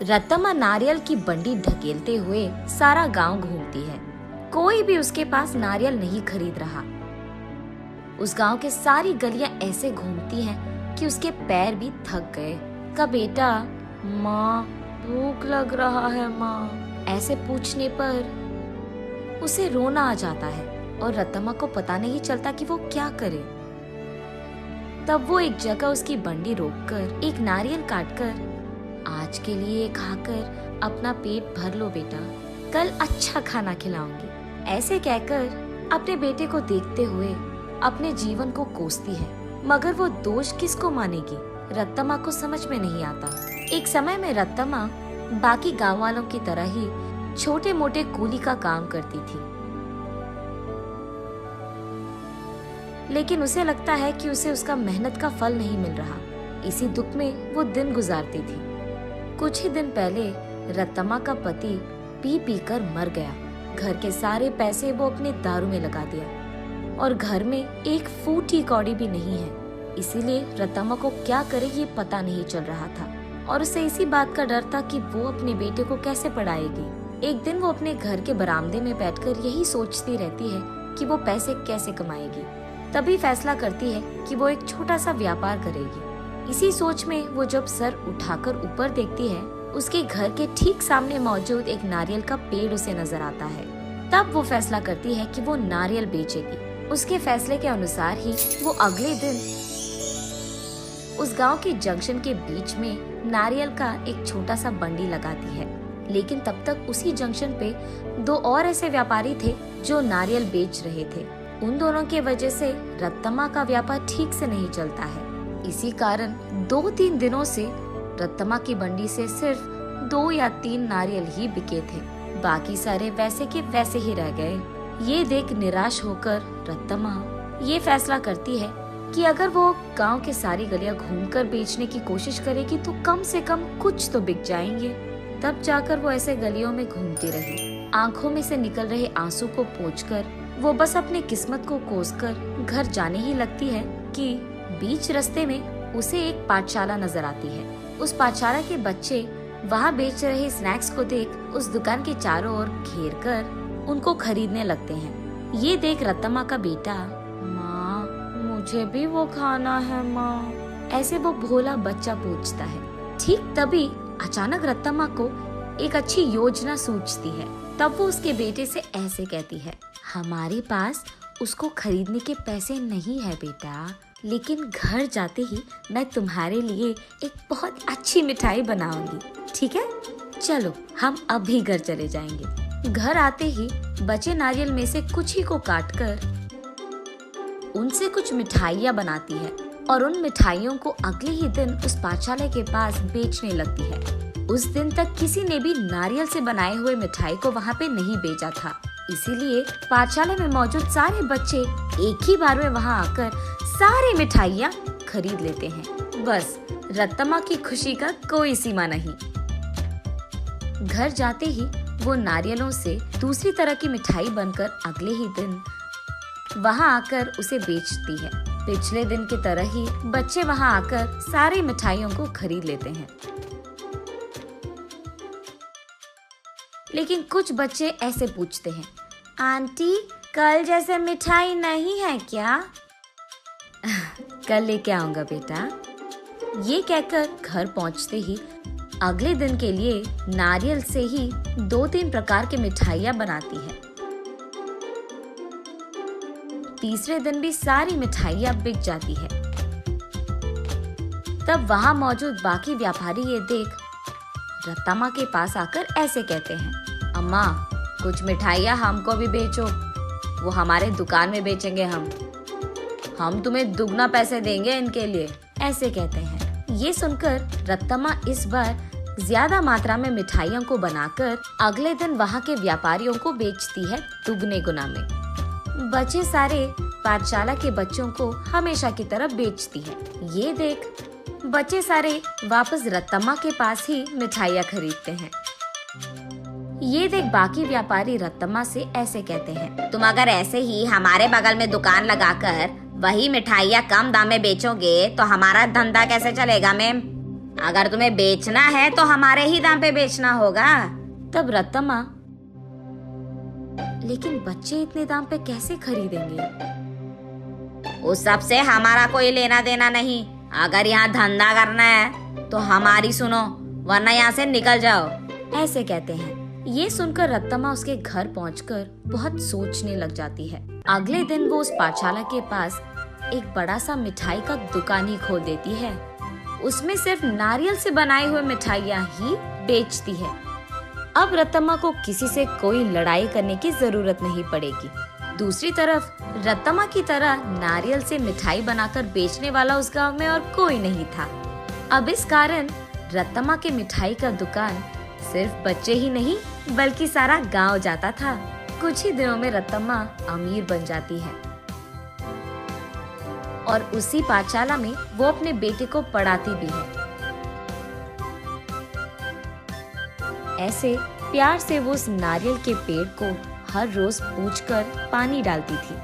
रत्तम्मा नारियल की बंडी ढकेलते हुए सारा गांव घूमती है। कोई भी उसके पास नारियल नहीं खरीद रहा। उस गांव के सारी गलियां ऐसे घूमती हैं कि उसके पैर भी थक गए। का बेटा, माँ भूख लग रहा है माँ, ऐसे पूछने पर उसे रोना आ जाता है और रत्तम्मा को पता नहीं चलता कि वो क्या करे। तब वो एक जगह उसकी बंडी रोककर एक नारियल काटकर, आज के लिए खाकर अपना पेट भर लो बेटा, कल अच्छा खाना खिलाऊंगी, ऐसे कहकर अपने बेटे को देखते हुए अपने जीवन को कोसती है। मगर वो दोष किसको मानेगी, रत्तम्मा को समझ में नहीं आता। एक समय में रत्तम्मा बाकी गांव वालों की तरह ही छोटे मोटे कूली का काम करती थी, लेकिन उसे लगता है कि उसे उसका मेहनत का फल नहीं मिल रहा। इसी दुख में वो दिन गुजारती थी। कुछ ही दिन पहले रत्तम्मा का पति पी पी कर मर गया। घर के सारे पैसे वो अपने दारू में लगा दिया और घर में एक फूटी कौड़ी भी नहीं है। इसीलिए रत्तम्मा को क्या करे ये पता नहीं चल रहा था और उसे इसी बात का डर था कि वो अपने बेटे को कैसे पढ़ाएगी। एक दिन वो अपने घर के बरामदे में बैठकर यही सोचती रहती है कि वो पैसे कैसे कमाएगी। तभी फैसला करती है कि वो एक छोटा सा व्यापार करेगी। इसी सोच में वो जब सर उठाकर ऊपर देखती है, उसके घर के ठीक सामने मौजूद एक नारियल का पेड़ उसे नजर आता है। तब वो फैसला करती है कि वो नारियल बेचेगी। उसके फैसले के अनुसार ही वो अगले दिन उस गांव के जंक्शन के बीच में नारियल का एक छोटा सा बंडी लगाती है। लेकिन तब तक उसी जंक्शन पे दो और ऐसे व्यापारी थे जो नारियल बेच रहे थे। उन दोनों की वजह से रत्तम्मा का व्यापार ठीक से नहीं चलता है। इसी कारण 2-3 दिनों से रत्तम्मा की बंडी से सिर्फ 2 या 3 नारियल ही बिके थे। बाकी सारे वैसे के वैसे ही रह गए। ये देख निराश होकर रत्तम्मा ये फैसला करती है कि अगर वो गांव के सारी गलियां घूमकर बेचने की कोशिश करेगी तो कम से कम कुछ तो बिक जाएंगे। तब जाकर वो ऐसे गलियों में घूमती रही। आंखों में से निकल रहे आंसू को पोंछकर वो बस अपनी किस्मत को कोसकर घर जाने ही लगती है कि बीच रास्ते में उसे एक पाठशाला नजर आती है। उस पाठशाला के बच्चे वहाँ बेच रहे स्नैक्स को देख उस दुकान के चारों ओर घेर कर उनको खरीदने लगते हैं। ये देख रत्तम्मा का बेटा, माँ मुझे भी वो खाना है माँ, ऐसे वो भोला बच्चा पूछता है। ठीक तभी अचानक रत्तम्मा को एक अच्छी योजना सूझती है। तब वो उसके बेटे से ऐसे कहती है, हमारे पास उसको खरीदने के पैसे नहीं है बेटा, लेकिन घर जाते ही मैं तुम्हारे लिए एक बहुत अच्छी मिठाई बनाऊंगी, ठीक है? चलो हम अभी घर चले जाएंगे। घर आते ही बचे नारियल में से कुछ ही को काटकर उनसे कुछ मिठाइयाँ बनाती है और उन मिठाइयों को अगले ही दिन उस पाठशाला के पास बेचने लगती है। उस दिन तक किसी ने भी नारियल से बनाए हुए मिठाई को वहाँ पे नहीं बेचा था, इसीलिए पाठशाला में मौजूद सारे बच्चे एक ही बार में वहाँ आकर सारी मिठाइयाँ खरीद लेते हैं। बस रत्तम्मा की खुशी का कोई सीमा नहीं। घर जाते ही वो नारियलों से दूसरी तरह की मिठाई बनकर अगले ही दिन वहाँ आकर उसे बेचती है। पिछले दिन की तरह ही बच्चे वहाँ आकर सारी मिठाइयों को खरीद लेते हैं। लेकिन कुछ बच्चे ऐसे पूछते हैं, आंटी कल जैसे मिठाई नहीं है क्या? कल लेके आऊंगा बेटा। ये कहकर घर पहुंचते ही अगले दिन के लिए नारियल से ही 2-3 प्रकार की मिठाइयाँ बनाती है। तीसरे दिन भी सारी मिठाइयाँ बिक जाती है। तब वहाँ मौजूद बाकी व्यापारी ये देख रत्तम्मा के पास आकर ऐसे कहते हैं, अम्मा कुछ मिठाइयाँ हमको भी बेचो, वो हमारे दुकान में बेचेंगे हम तुम्हें दुगना पैसे देंगे इनके लिए, ऐसे कहते हैं। ये सुनकर रत्तम्मा इस बार ज्यादा मात्रा में मिठाइयों को बनाकर अगले दिन वहाँ के व्यापारियों को बेचती है दुगने गुना में। बचे सारे पाठशाला के बच्चों को हमेशा की तरह बेचती है। ये देख बच्चे सारे वापस रत्तम्मा के पास ही मिठाइयाँ खरीदते हैं। ये देख बाकी व्यापारी रत्तम्मा से ऐसे कहते हैं, तुम अगर ऐसे ही हमारे बगल में दुकान लगाकर वही मिठाइयाँ कम दाम में बेचोगे तो हमारा धंधा कैसे चलेगा मैम? अगर तुम्हें बेचना है तो हमारे ही दाम पे बेचना होगा। तब रत्तम्मा, लेकिन बच्चे इतने दाम पे कैसे खरीदेंगे? उस सब से हमारा कोई लेना देना नहीं। अगर यहाँ धंधा करना है तो हमारी सुनो, वरना यहाँ से निकल जाओ। ऐसे कहते हैं। ये सुनकर रत्तम्मा उसके घर पहुंचकर बहुत सोचने लग जाती है। अगले दिन वो उस पाठशाला के पास एक बड़ा सा मिठाई का दुकान ही खोल देती है। उसमें सिर्फ नारियल से बनाई हुई मिठाइयाँ ही बेचती है। अब रत्तम्मा को किसी से कोई लड़ाई करने की जरूरत नहीं पड़ेगी। दूसरी तरफ रत्तम्मा की तरह नारियल से मिठाई बनाकर बेचने वाला उस गांव में और कोई नहीं था। अब इस कारण रत्तम्मा के मिठाई का दुकान सिर्फ बच्चे ही नहीं बल्कि सारा गांव जाता था। कुछ ही दिनों में रत्तम्मा अमीर बन जाती है और उसी पाठशाला में वो अपने बेटे को पढ़ाती भी है। ऐसे प्यार से वो उस नारियल के पेड़ को हर रोज पूछकर पानी डालती थी।